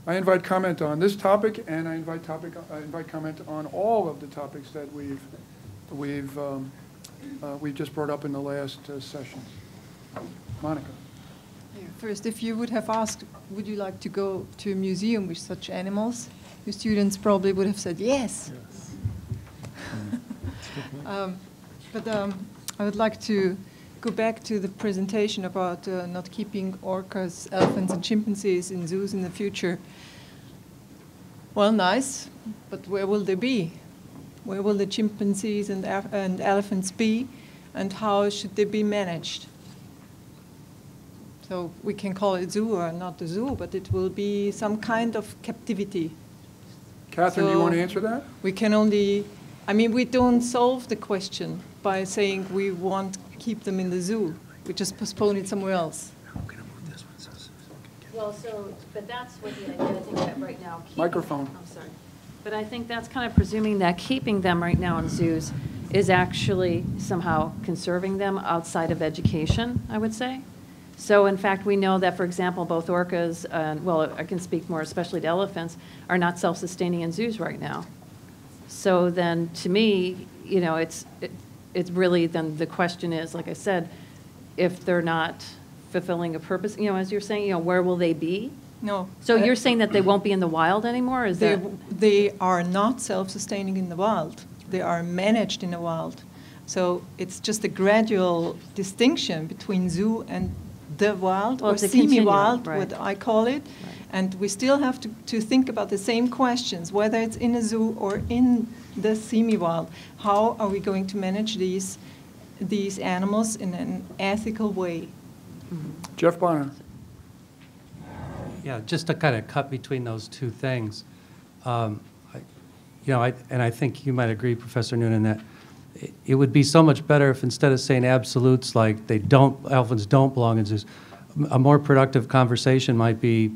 I invite comment on this topic, and I invite comment on all of the topics that we just brought up in the last sessions. Monica. First, if you would have asked, would you like to go to a museum with such animals, your students probably would have said yes. But I would like to go back to the presentation about not keeping orcas, elephants, and chimpanzees in zoos in the future. Well, nice, but where will they be? Where will the chimpanzees and elephants be, and how should they be managed? So we can call it zoo or not a zoo, but it will be some kind of captivity. Catherine, do you want to answer that? We can only, I mean, we don't solve the question by saying we want to keep them in the zoo. We just postpone it somewhere else. Well, but that's what the idea, I think, that right now. Microphone. I'm sorry. But I think that's kind of presuming that keeping them right now in zoos is actually somehow conserving them outside of education, I would say. So, in fact, we know that, for example, both orcas, well, I can speak more especially to elephants, are not self-sustaining in zoos right now. So then, to me, you know, it's really, then the question is, like I said, if they're not fulfilling a purpose, you know, as you're saying, you know, where will they be? No. So you're saying that they won't be in the wild anymore? Is that? They are not self-sustaining in the wild. They are managed in the wild. So it's just a gradual distinction between zoo and the wild, well, or semi-wild, right, what I call it. Right. And we still have to think about the same questions, whether it's in a zoo or in the semi-wild. How are we going to manage these animals in an ethical way? Mm-hmm. Jeff Bonner. Yeah, just to kind of cut between those two things, and I think you might agree, Professor Noonan, that it would be so much better if instead of saying absolutes like elephants don't belong in zoos, a more productive conversation might be,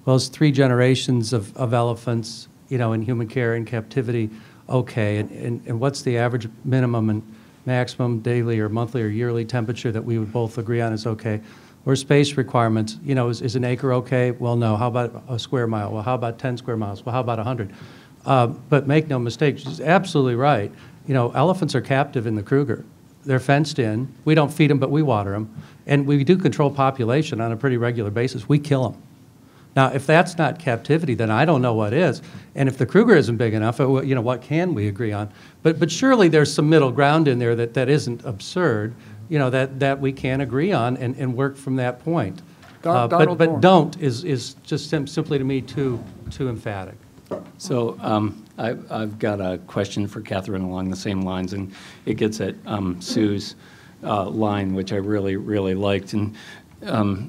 well, it's 3 generations of elephants, you know, in human care and captivity, okay, and what's the average minimum and maximum daily or monthly or yearly temperature that we would both agree on is okay? Or space requirements, you know, is an acre okay? Well, no. How about a square mile? Well, how about 10 square miles? Well, how about 100? But make no mistake, she's absolutely right. You know, elephants are captive in the Kruger. They're fenced in. We don't feed them, but we water them. And we do control population on a pretty regular basis. We kill them. Now, if that's not captivity, then I don't know what is. And if the Kruger isn't big enough, you know, what can we agree on? But surely there's some middle ground in there that isn't absurd, you know, that we can agree on and work from that point. But don't is just simply to me too emphatic. So I've got a question for Catherine along the same lines, and it gets at Sue's line, which I really, really liked. And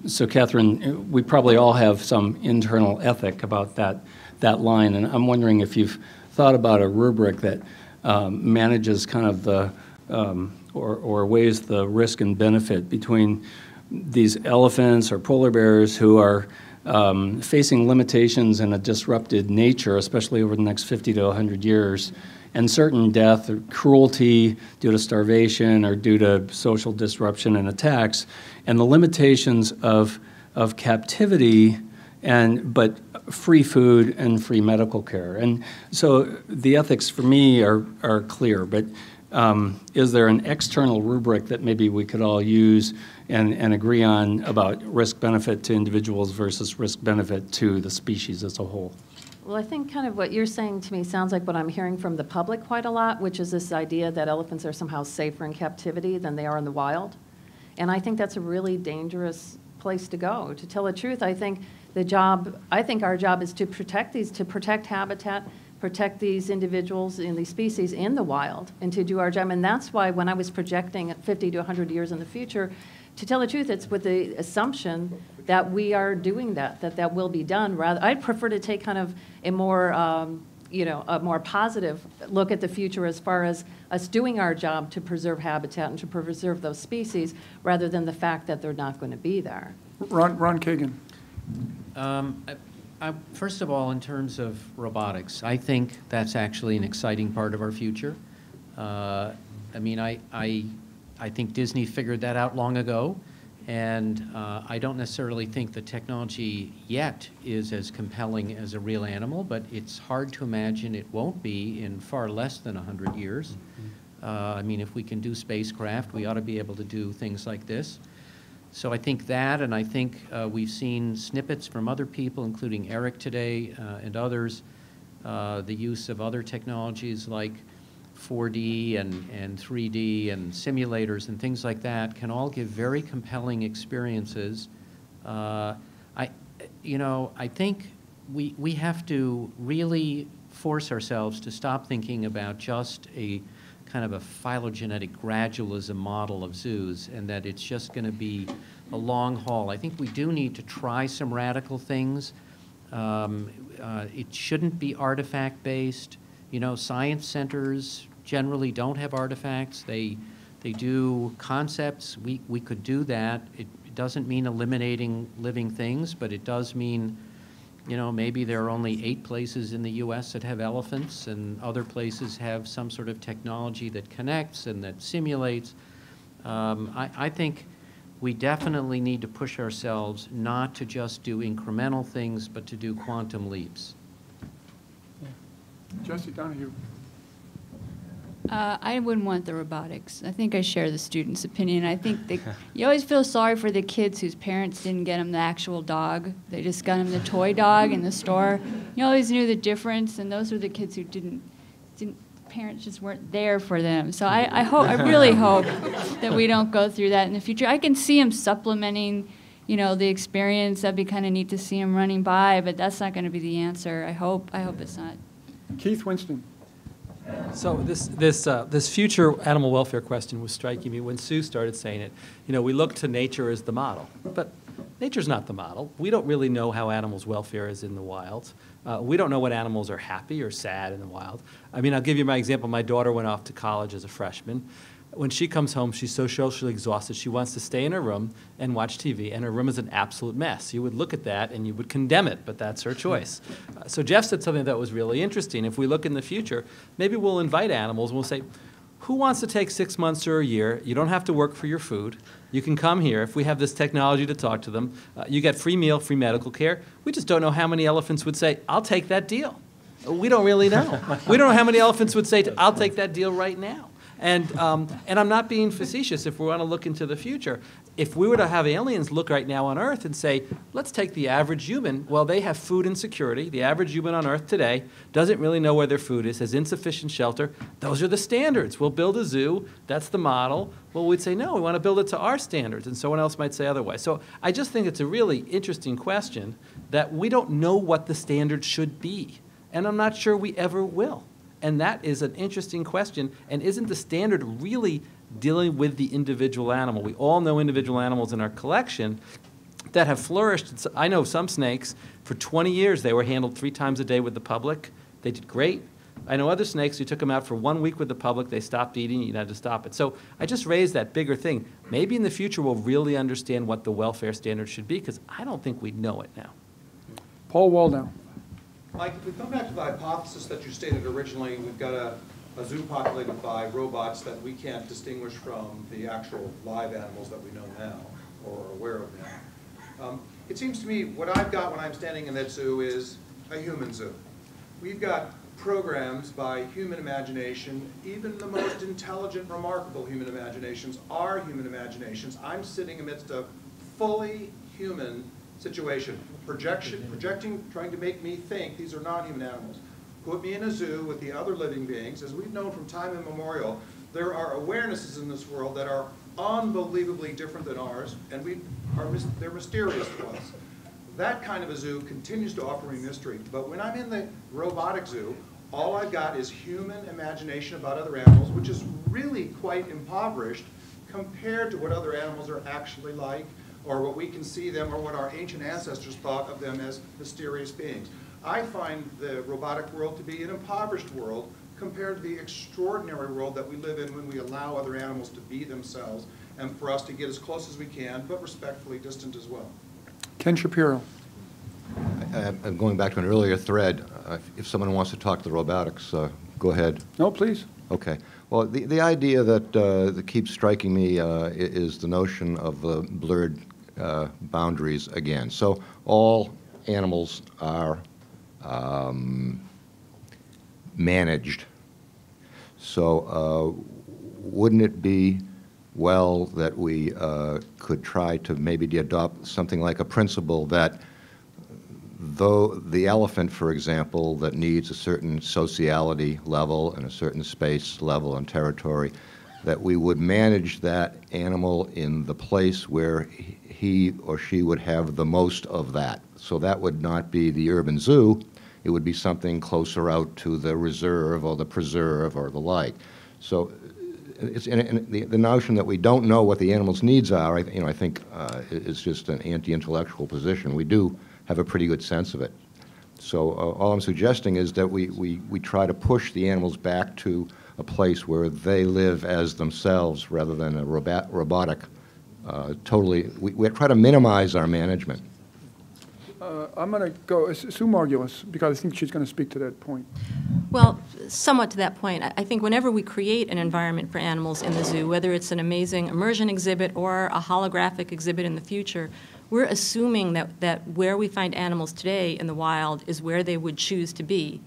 so Catherine, we probably all have some internal ethic about that line, and I'm wondering if you've thought about a rubric that manages kind of the or weighs the risk and benefit between these elephants or polar bears who are facing limitations in a disrupted nature, especially over the next 50 to 100 years, and certain death or cruelty due to starvation or due to social disruption and attacks, and the limitations of captivity but free food and free medical care. And so the ethics for me are clear, but is there an external rubric that maybe we could all use and agree on about risk-benefit to individuals versus risk-benefit to the species as a whole? Well, I think kind of what you're saying to me sounds like what I'm hearing from the public quite a lot, which is this idea that elephants are somehow safer in captivity than they are in the wild. And I think that's a really dangerous place to go. To tell the truth, I think our job is to protect habitat, protect these individuals and these species in the wild, and to do our job. And that's why when I was projecting 50 to 100 years in the future, to tell the truth, it's with the assumption that we are doing that will be done. Rather, I'd prefer to take kind of a more, a more positive look at the future as far as us doing our job to preserve habitat and to preserve those species, rather than the fact that they're not going to be there. Ron Kagan. First of all, in terms of robotics, I think that's actually an exciting part of our future. I mean, I think Disney figured that out long ago, And I don't necessarily think the technology yet is as compelling as a real animal, but it's hard to imagine it won't be in far less than 100 years. I mean, if we can do spacecraft, we ought to be able to do things like this. So I think that, and I think we've seen snippets from other people, including Eric today and others, the use of other technologies like 4D and 3D and simulators and things like that can all give very compelling experiences. I think we have to really force ourselves to stop thinking about just a kind of a phylogenetic gradualism model of zoos, and that it's just going to be a long haul. I think we do need to try some radical things. It shouldn't be artifact-based. You know, science centers generally don't have artifacts. They do concepts. We could do that. It doesn't mean eliminating living things, but it does mean, you know, maybe there are only 8 places in the U.S. that have elephants, and other places have some sort of technology that connects and that simulates. I think we definitely need to push ourselves not to just do incremental things, but to do quantum leaps. Jesse Donahue. I wouldn't want the robotics. I think I share the students' opinion. I think you always feel sorry for the kids whose parents didn't get them the actual dog. They just got them the toy dog in the store. You always knew the difference, and those were the kids who didn't parents just weren't there for them. So I really hope that we don't go through that in the future. I can see them supplementing, you know, the experience. That'd be kind of neat to see them running by, but that's not going to be the answer. I hope it's not. Keith Winston. So this future animal welfare question was striking me when Sue started saying it. You know, we look to nature as the model, but nature's not the model. We don't really know how animals' welfare is in the wild. We don't know what animals are happy or sad in the wild. I mean, I'll give you my example. My daughter went off to college as a freshman. When she comes home, she's so socially exhausted, she wants to stay in her room and watch TV, and her room is an absolute mess. You would look at that and you would condemn it, but that's her choice. So Jeff said something that was really interesting. If we look in the future, maybe we'll invite animals and we'll say, who wants to take 6 months or a year? You don't have to work for your food. You can come here. If we have this technology to talk to them, you get free meal, free medical care. We just don't know how many elephants would say, I'll take that deal. We don't really know. We don't know how many elephants would say, I'll take that deal right now. And I'm not being facetious if we want to look into the future. If we were to have aliens look right now on Earth and say, let's take the average human, well, they have food insecurity. The average human on Earth today doesn't really know where their food is, has insufficient shelter. Those are the standards. We'll build a zoo. That's the model. Well, we'd say, no, we want to build it to our standards, and someone else might say otherwise. So I just think it's a really interesting question that we don't know what the standard should be, and I'm not sure we ever will. And that is an interesting question. And isn't the standard really dealing with the individual animal? We all know individual animals in our collection that have flourished. I know some snakes, for 20 years, they were handled 3 times a day with the public. They did great. I know other snakes, you took them out for 1 week with the public, they stopped eating, you had to stop it. So I just raised that bigger thing. Maybe in the future we'll really understand what the welfare standard should be, because I don't think we know it now. Paul Waldau. Mike, if we come back to the hypothesis that you stated originally, we've got a zoo populated by robots that we can't distinguish from the actual live animals that we know now or are aware of now. It seems to me what I've got when I'm standing in that zoo is a human zoo. We've got programs by human imagination. Even the most intelligent, remarkable human imaginations are human imaginations. I'm sitting amidst a fully human situation. Projecting, trying to make me think these are non-human animals. Put me in a zoo with the other living beings. As we've known from time immemorial, there are awarenesses in this world that are unbelievably different than ours, and they're mysterious to us. That kind of a zoo continues to offer me mystery. But when I'm in the robotic zoo, all I've got is human imagination about other animals, which is really quite impoverished compared to what other animals are actually like, or what we can see them, or what our ancient ancestors thought of them as mysterious beings. I find the robotic world to be an impoverished world compared to the extraordinary world that we live in when we allow other animals to be themselves, and for us to get as close as we can, but respectfully distant as well. Ken Shapiro. I'm going back to an earlier thread. If someone wants to talk to the robotics, go ahead. No, please. Okay. Well, the idea that keeps striking me is the notion of blurred boundaries again. So all animals are managed. So wouldn't it be well that we could try to maybe adopt something like a principle that though the elephant, for example, that needs a certain sociality level and a certain space level and territory, that we would manage that animal in the place where he or she would have the most of that. So that would not be the urban zoo. It would be something closer out to the reserve or the preserve or the like. So it's, and the notion that we don't know what the animal's needs are, I think is just an anti-intellectual position. We do have a pretty good sense of it. So all I'm suggesting is that we try to push the animals back to a place where they live as themselves rather than a robotic, totally, we try to minimize our management. I'm going to go, Sue Margulis, because I think she's going to speak to that point. Well, somewhat to that point, I think whenever we create an environment for animals in the zoo, whether it's an amazing immersion exhibit or a holographic exhibit in the future, we're assuming that where we find animals today in the wild is where they would choose to be.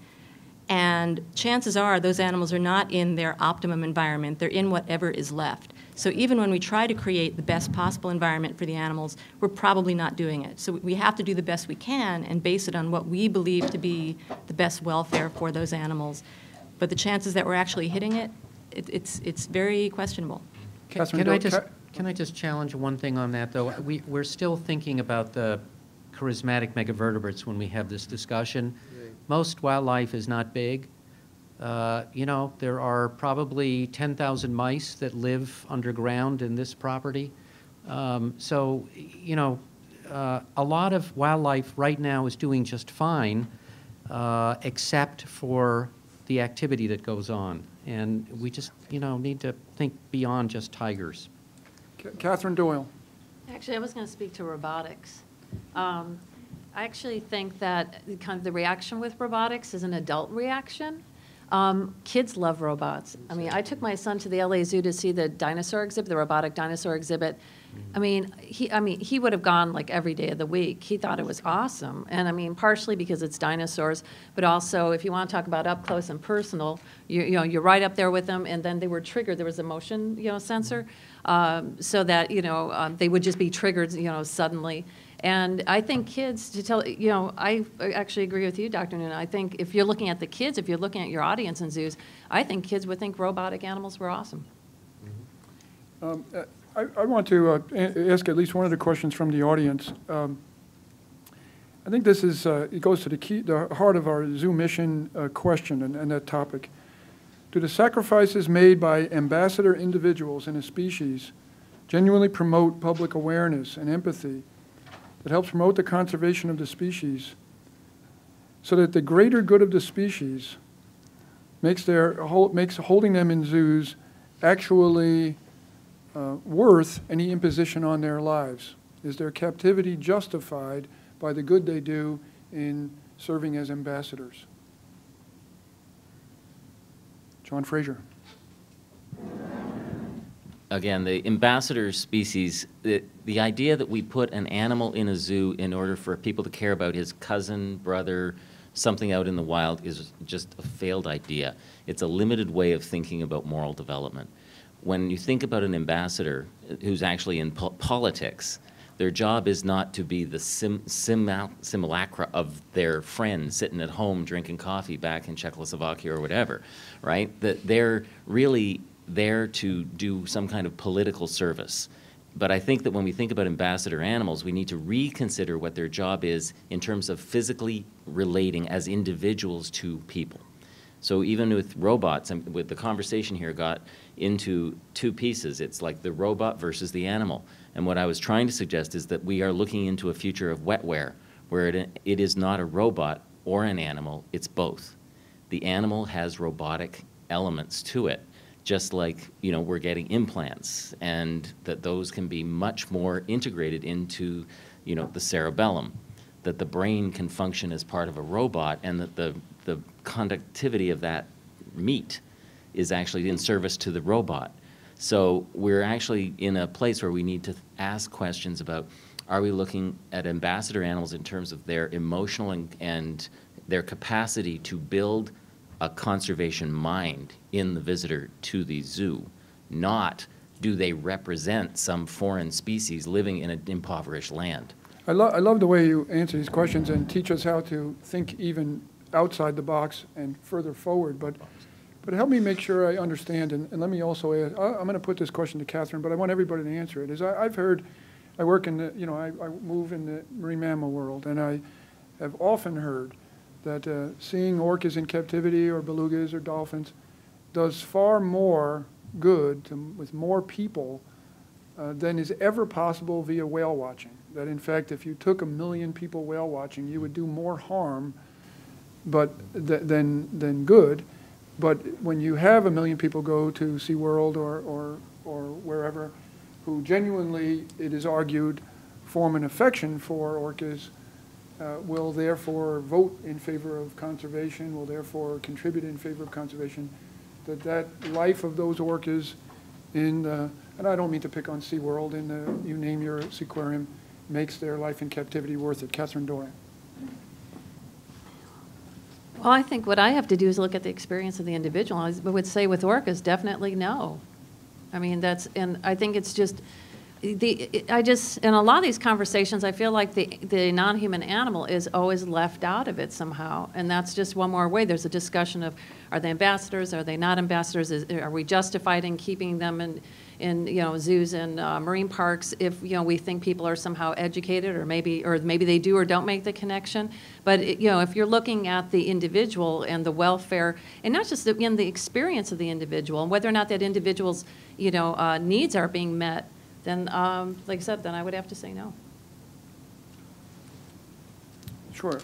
And chances are those animals are not in their optimum environment. They're in whatever is left. So even when we try to create the best possible environment for the animals, we're probably not doing it. So we have to do the best we can and base it on what we believe to be the best welfare for those animals. But the chances that we're actually hitting it, it's very questionable. Can I just challenge one thing on that, though? We're still thinking about the charismatic megavertebrates when we have this discussion. Right. Most wildlife is not big. You know, there are probably 10,000 mice that live underground in this property. So, you know, a lot of wildlife right now is doing just fine, except for the activity that goes on. And we just, you know, need to think beyond just tigers. Catherine Doyle. Actually, I was going to speak to robotics. I actually think that kind of the reaction with robotics is an adult reaction. Kids love robots. I mean, I took my son to the LA Zoo to see the dinosaur exhibit, the robotic dinosaur exhibit. I mean, he would have gone like every day of the week. He thought it was awesome. And I mean, partially because it's dinosaurs, but also if you want to talk about up close and personal, you know, you're right up there with them, and then they were triggered. There was a motion, you know, sensor, so that, you know, they would just be triggered, you know, suddenly. And I think kids, to tell, you know, I actually agree with you, Dr. Noonan. I think if you're looking at the kids, if you're looking at your audience in zoos, I think kids would think robotic animals were awesome. I want to ask at least one of the questions from the audience. I think this is, it goes to the heart of our zoo mission question and that topic. Do the sacrifices made by ambassador individuals in a species genuinely promote public awareness and empathy that helps promote the conservation of the species so that the greater good of the species makes holding them in zoos actually worth any imposition on their lives? Is their captivity justified by the good they do in serving as ambassadors? John Fraser. Again, the ambassador species, the idea that we put an animal in a zoo in order for people to care about his cousin, brother, something out in the wild is just a failed idea. It's a limited way of thinking about moral development. When you think about an ambassador who's actually in politics, their job is not to be the simulacra of their friend sitting at home drinking coffee back in Czechoslovakia or whatever, right? That they're really there to do some kind of political service. But I think that when we think about ambassador animals, we need to reconsider what their job is in terms of physically relating as individuals to people. So even with robots, and with the conversation here got into two pieces. It's like the robot versus the animal. And what I was trying to suggest is that we are looking into a future of wetware, where it is not a robot or an animal, it's both. The animal has robotic elements to it, just like, you know, we're getting implants, and that those can be much more integrated into, you know, the cerebellum, that the brain can function as part of a robot, and that the conductivity of that meat is actually in service to the robot. So we're actually in a place where we need to ask questions about, are we looking at ambassador animals in terms of their emotional and their capacity to build a conservation mind in the visitor to the zoo, not do they represent some foreign species living in an impoverished land? I love the way you answer these questions and teach us how to think even outside the box and further forward. But help me make sure I understand, and let me also ask, I'm going to put this question to Catherine, but I want everybody to answer it. I've heard, I work in the, I move in the marine mammal world, and I have often heard that seeing orcas in captivity or belugas or dolphins does far more good with more people than is ever possible via whale watching. That in fact, if you took 1 million people whale watching, you would do more harm than good. But when you have 1 million people go to SeaWorld or wherever, who genuinely, it is argued, form an affection for orcas, will therefore vote in favor of conservation, will therefore contribute in favor of conservation, that life of those orcas in the, and I don't mean to pick on SeaWorld, in the, you name your seaquarium, makes their life in captivity worth it. Catherine Doran. Well, I think what I have to do is look at the experience of the individual. I would say with orcas, definitely no. I mean, and I think it's just, in a lot of these conversations, I feel like the non-human animal is always left out of it somehow. And that's just one more way. There's a discussion of, are they ambassadors? Are they not ambassadors? Are we justified in keeping them in zoos and marine parks if we think people are somehow educated, or maybe they do or don't make the connection? But if you're looking at the individual and the welfare, and not just in the experience of the individual, and whether or not that individual's needs are being met, then like I said, then I would have to say no. Sure.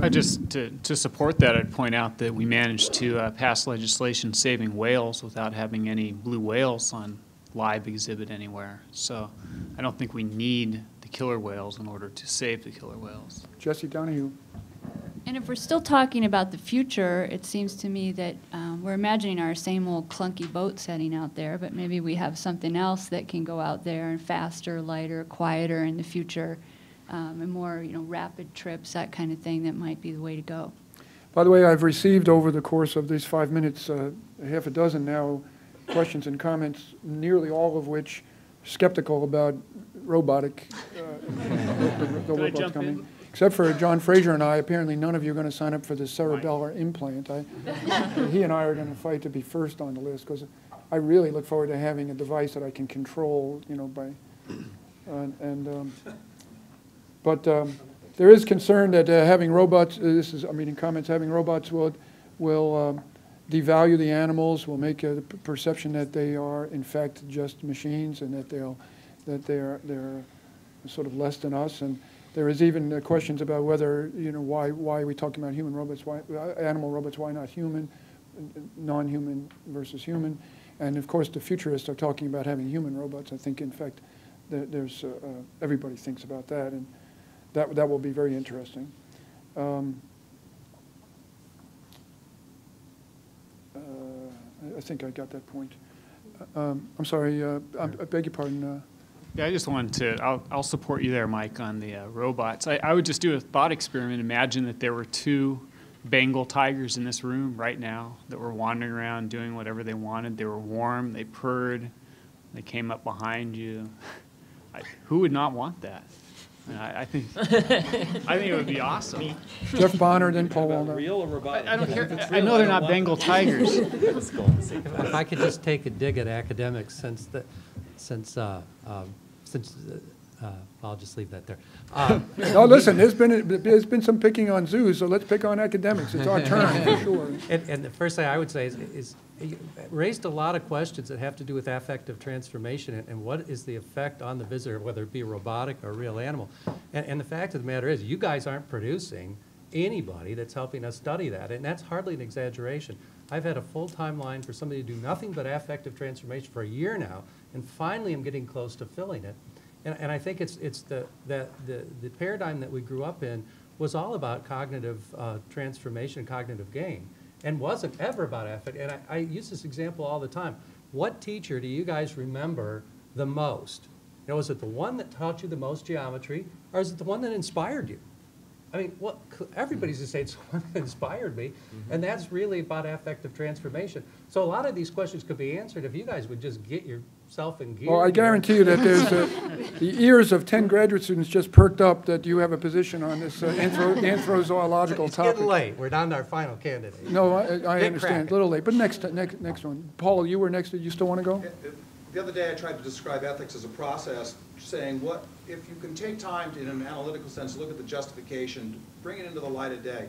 To support that, I'd point out that we managed to pass legislation saving whales without having any blue whales on live exhibit anywhere. So I don't think we need the killer whales in order to save the killer whales. Jesse Donahue. And if we're still talking about the future, it seems to me that we're imagining our same old clunky boat setting out there, but maybe we have something else that can go out there and faster, lighter, quieter in the future, and more, rapid trips, that kind of thing, that might be the way to go. By the way, I've received over the course of these 5 minutes, half a dozen now, questions and comments, nearly all of which skeptical about robotic, the robots coming. Except for John Fraser and I, apparently none of you are going to sign up for the cerebellar implant. He and I are going to fight to be first on the list, because I really look forward to having a device that I can control, but there is concern that having robots, in comments, having robots will devalue the animals, will make a perception that they are in fact just machines, and that they're sort of less than us. And there is even questions about whether, why are we talking about human robots, why animal robots, why not human, non-human versus human. And of course the futurists are talking about having human robots. I think in fact there's everybody thinks about that, and that will be very interesting. I think I got that point. I'm sorry, I beg your pardon. Yeah, I just wanted to, I'll support you there, Mike, on the robots. I would just do a thought experiment. Imagine that there were 2 Bengal tigers in this room right now that were wandering around doing whatever they wanted. They were warm, they purred, they came up behind you. Who would not want that? I think it would be awesome. Jeff Bonner, then Paul Waldo. Real or robotic? I don't care. I know they're not Bengal tigers. If I could just take a dig at academics, since I'll just leave that there. No, listen, there's been some picking on zoos, so let's pick on academics. It's our turn, for sure. And the first thing I would say is you raised a lot of questions that have to do with affective transformation and what is the effect on the visitor, whether it be robotic or a real animal. And the fact of the matter is, you guys aren't producing anybody that's helping us study that, and that's hardly an exaggeration. I've had a full timeline for somebody to do nothing but affective transformation for a year now, and finally I'm getting close to filling it. And I think it's the paradigm that we grew up in was all about cognitive transformation, cognitive gain. and wasn't ever about affect. And I use this example all the time. What teacher do you guys remember the most? You know, was it the one that taught you the most geometry, or is it the one that inspired you? I mean, everybody's going to say it's the one that inspired me, and that's really about affective transformation. So a lot of these questions could be answered if you guys would just get yourself in gear. Well, I guarantee you that there's the ears of 10 graduate students just perked up that you have a position on this anthrozoological It's topic. getting late. We're down to our final candidate. No, I understand. cracking. A little late, but next one. Paul, you were next. You still want to go? The other day, I tried to describe ethics as a process, saying what if you can take time to, in an analytical sense, look at the justification, bring it into the light of day.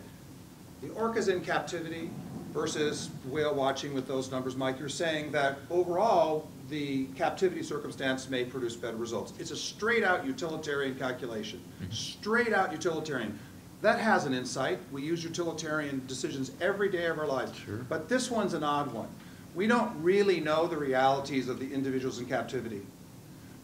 The orcas in captivity versus whale watching with those numbers, Mike, you're saying that overall, the captivity circumstance may produce better results. It's a straight-out utilitarian calculation, straight-out utilitarian. That has an insight. We use utilitarian decisions every day of our lives. Sure. But this one's an odd one. We don't really know the realities of the individuals in captivity.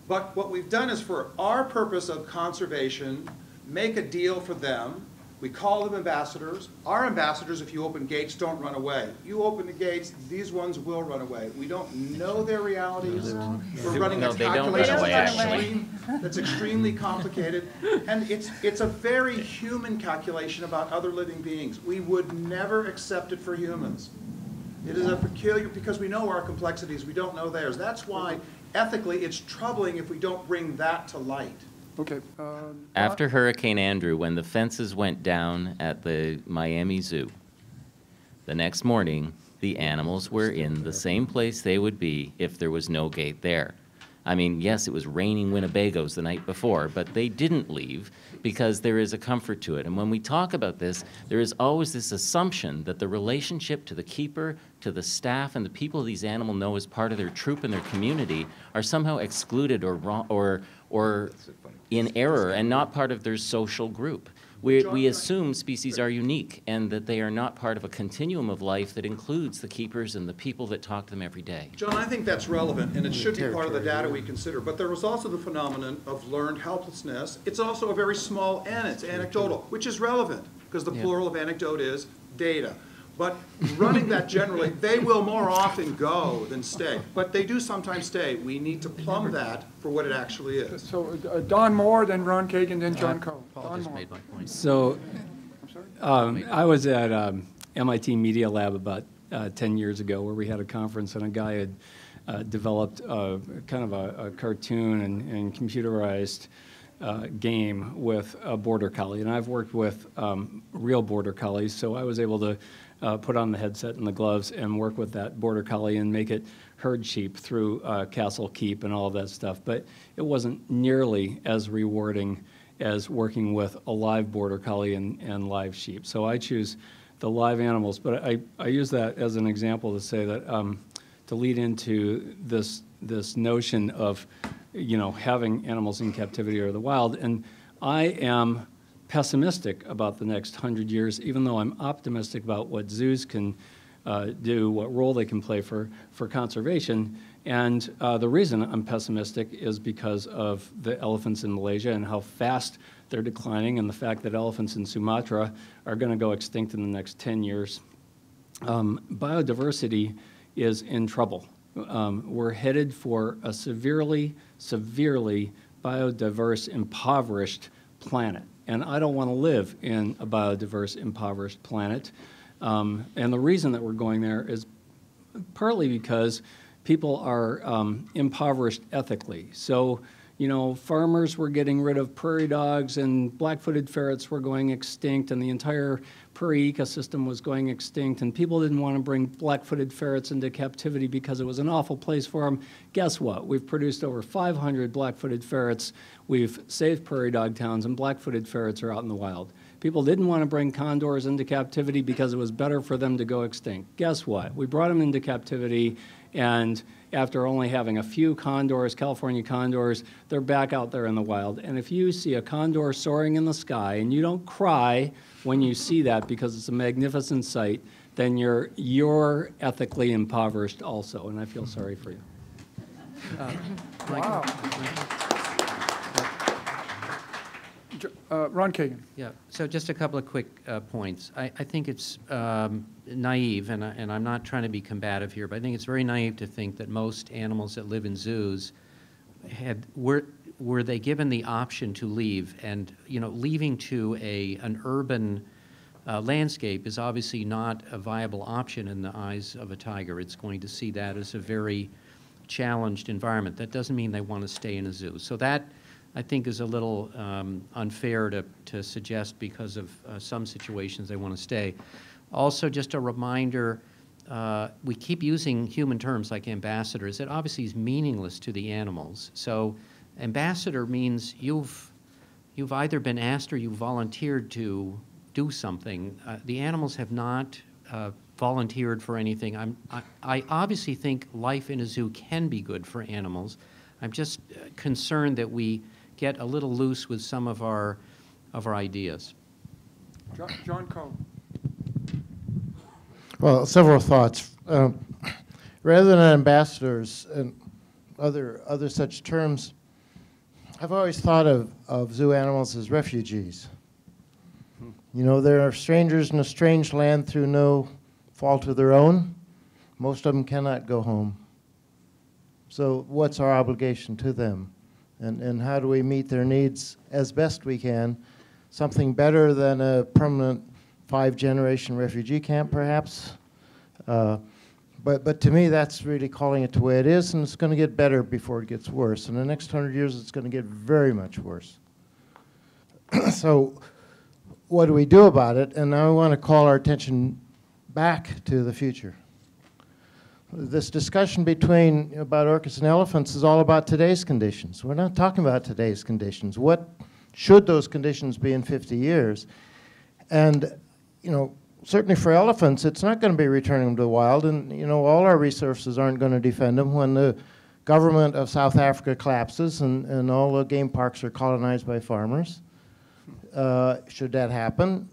But what we've done is, for our purpose of conservation, make a deal for them. We call them ambassadors. Our ambassadors, if you open gates, don't run away. You open the gates, these ones will run away. We don't know their realities. We're running a calculation that's extremely complicated. And it's a very human calculation about other living beings. We would never accept it for humans. It is a peculiar, because we know our complexities, we don't know theirs. That's why, ethically, it's troubling if we don't bring that to light. Okay. After Hurricane Andrew, when the fences went down at the Miami Zoo, the next morning, the animals were in the same place they would be if there was no gate there. I mean, yes, it was raining Winnebagos the night before, but they didn't leave because there is a comfort to it. And when we talk about this, there is always this assumption that the relationship to the keeper, to the staff, and the people these animals know as part of their troop and their community are somehow excluded or wrong, or in error and not part of their social group. We assume species are unique and that they are not part of a continuum of life that includes the keepers and the people that talk to them every day. John, I think that's relevant, and it should be part of the data we consider. But there was also the phenomenon of learned helplessness. It's also a very small n. It's anecdotal, which is relevant, because the plural of anecdote is data. But running that generally, they will more often go than stay. But they do sometimes stay. We need to plumb that for what it actually is. So Don Moore, then Ron Kagan, then John Coe. Paul just made my point. So I was at MIT Media Lab about 10 years ago, where we had a conference, and a guy had developed kind of a cartoon and computerized game with a border collie. And I've worked with real border collies, so I was able to put on the headset and the gloves and work with that border collie and make it herd sheep through Castle Keep and all of that stuff. But it wasn't nearly as rewarding as working with a live border collie and live sheep. So I choose the live animals. But I use that as an example to say that, to lead into this notion of, having animals in captivity or the wild. And I am pessimistic about the next 100 years, even though I'm optimistic about what zoos can do, what role they can play for conservation. And the reason I'm pessimistic is because of the elephants in Malaysia and how fast they're declining, and the fact that elephants in Sumatra are going to go extinct in the next 10 years. Biodiversity is in trouble. We're headed for a severely biodiverse, impoverished planet. And I don't want to live in a biodiverse, impoverished planet. And the reason that we're going there is partly because people are impoverished ethically. So, farmers were getting rid of prairie dogs, and black-footed ferrets were going extinct, and the entire prairie ecosystem was going extinct, and people didn't want to bring black-footed ferrets into captivity because it was an awful place for them. Guess what? We've produced over 500 black-footed ferrets. We've saved prairie dog towns, and black-footed ferrets are out in the wild. People didn't want to bring condors into captivity because it was better for them to go extinct. Guess what? We brought them into captivity, and after only having a few condors, California condors, they're back out there in the wild. And if you see a condor soaring in the sky and you don't cry when you see that because it's a magnificent sight, then you're ethically impoverished also, and I feel sorry for you. Wow. Ron Kagan. Yeah, so just a couple of quick points. I think it's naive, and I'm not trying to be combative here, but I think it's very naive to think that most animals that live in zoos were they given the option to leave, and leaving to an urban landscape is obviously not a viable option in the eyes of a tiger. It's going to see that as a very challenged environment. That doesn't mean they want to stay in a zoo. So that, I think, is a little unfair to suggest because of some situations they want to stay. Also, just a reminder, we keep using human terms like ambassadors. It obviously is meaningless to the animals. So ambassador means you've either been asked or you volunteered to do something. The animals have not volunteered for anything. I obviously think life in a zoo can be good for animals. I'm just concerned that we get a little loose with some of our ideas. John Coe. Well, several thoughts. Rather than ambassadors and other such terms, I've always thought of zoo animals as refugees. They're strangers in a strange land through no fault of their own. Most of them cannot go home. So what's our obligation to them? And how do we meet their needs as best we can? Something better than a permanent 5-generation refugee camp, perhaps. But to me, that's really calling it the way it is, and it's going to get better before it gets worse. In the next 100 years, it's going to get very much worse. So what do we do about it? And now I want to call our attention back to the future. This discussion about orcas and elephants is all about today's conditions. We're not talking about today's conditions. What should those conditions be in 50 years? And, certainly for elephants, it's not going to be returning them to the wild, and, all our resources aren't going to defend them when the government of South Africa collapses and all the game parks are colonized by farmers. Should that happen,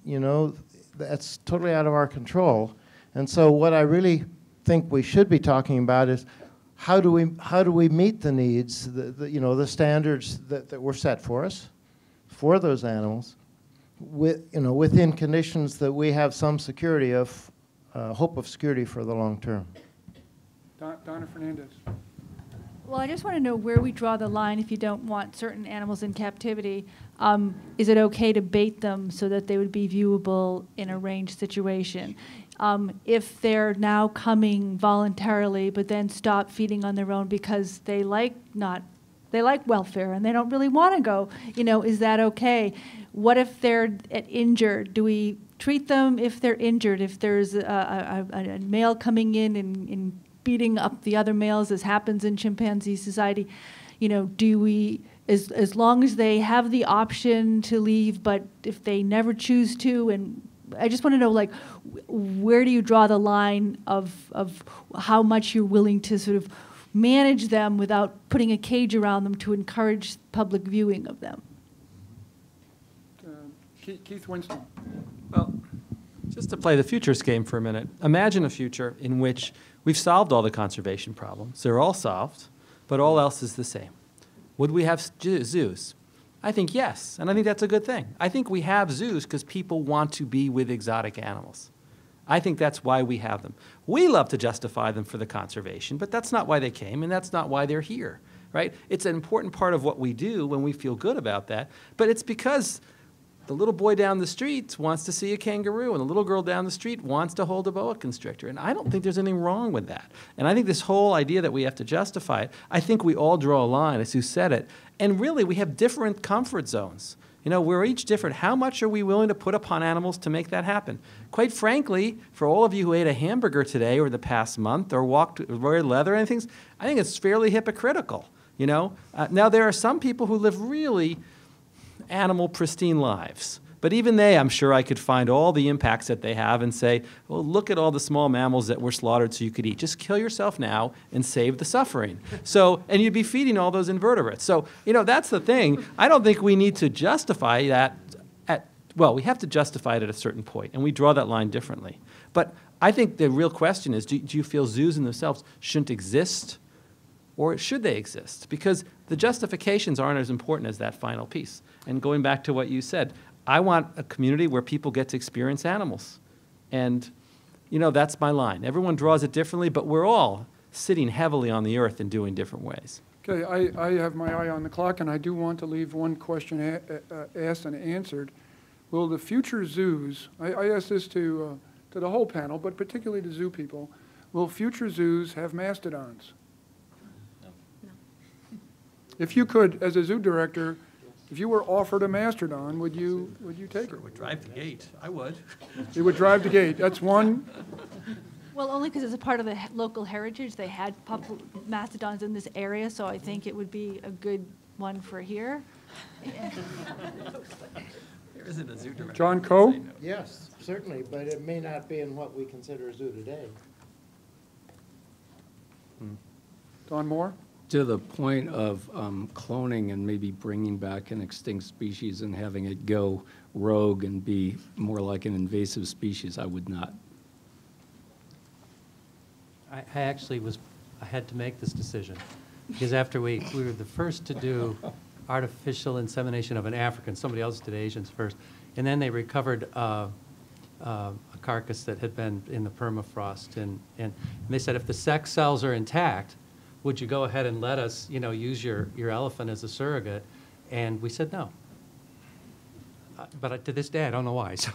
that's totally out of our control. And so what I really think we should be talking about is how do we meet the needs, the standards that were set for us, for those animals, within conditions that we have some security of, hope of security for the long term. Donna Fernandez. Well, I just want to know where we draw the line if you don't want certain animals in captivity. Is it okay to bait them so that they would be viewable in a range situation? If they're now coming voluntarily but then stop feeding on their own because they like welfare and they don't really want to go, is that okay? What if they're injured? Do we treat them if they're injured? If there's a male coming in and beating up the other males, as happens in chimpanzee society, do we, as long as they have the option to leave, but if they never choose to, and I just want to know, where do you draw the line of how much you're willing to sort of manage them without putting a cage around them to encourage public viewing of them? Keith Winston. Well, just to play the futures game for a minute, imagine a future in which we've solved all the conservation problems. They're all solved, but all else is the same. Would we have zoos? I think yes, and I think that's a good thing. I think we have zoos because people want to be with exotic animals. I think that's why we have them. We love to justify them for the conservation, but that's not why they came, and that's not why they're here, right? It's an important part of what we do when we feel good about that, but it's because the little boy down the street wants to see a kangaroo, and the little girl down the street wants to hold a boa constrictor. And I don't think there's anything wrong with that. And I think this whole idea that we have to justify it, I think we all draw a line, as Sue said it. And really, we have different comfort zones. We're each different. How much are we willing to put upon animals to make that happen? Quite frankly, for all of you who ate a hamburger today or the past month or wore leather and things, I think it's fairly hypocritical. Now, there are some people who live really animal pristine lives. But even they, I'm sure I could find all the impacts that they have and say, well, look at all the small mammals that were slaughtered so you could eat. Just kill yourself now and save the suffering. And you'd be feeding all those invertebrates. So, that's the thing. I don't think we need to justify that we have to justify it at a certain point, and we draw that line differently. But I think the real question is, do you feel zoos in themselves shouldn't exist or should they exist? Because the justifications aren't as important as that final piece. And going back to what you said, I want a community where people get to experience animals. And, you know, that's my line. Everyone draws it differently, but we're all sitting heavily on the earth in doing different ways. Okay, I have my eye on the clock, and I do want to leave one question asked and answered. Will the future zoos, I asked this to the whole panel, but particularly to zoo people, will future zoos have mastodons? No. If you could, as a zoo director, if you were offered a mastodon, would you take it? Would drive the gate. I would. It would drive the gate. That's one. Well, only because it's a part of the local heritage. They had mastodons in this area, so I think it would be a good one for here. There isn't a zoo director. John Coe? Yes, certainly, but it may not be in what we consider a zoo today. Don Moore? To the point of cloning and maybe bringing back an extinct species and having it go rogue and be more like an invasive species, I would not. I actually I had to make this decision, because after we were the first to do artificial insemination of an African, somebody else did Asians first, and then they recovered a carcass that had been in the permafrost, and they said, if the sex cells are intact, would you go ahead and let us, you know, use your elephant as a surrogate? And we said no. But to this day, I don't know why. So.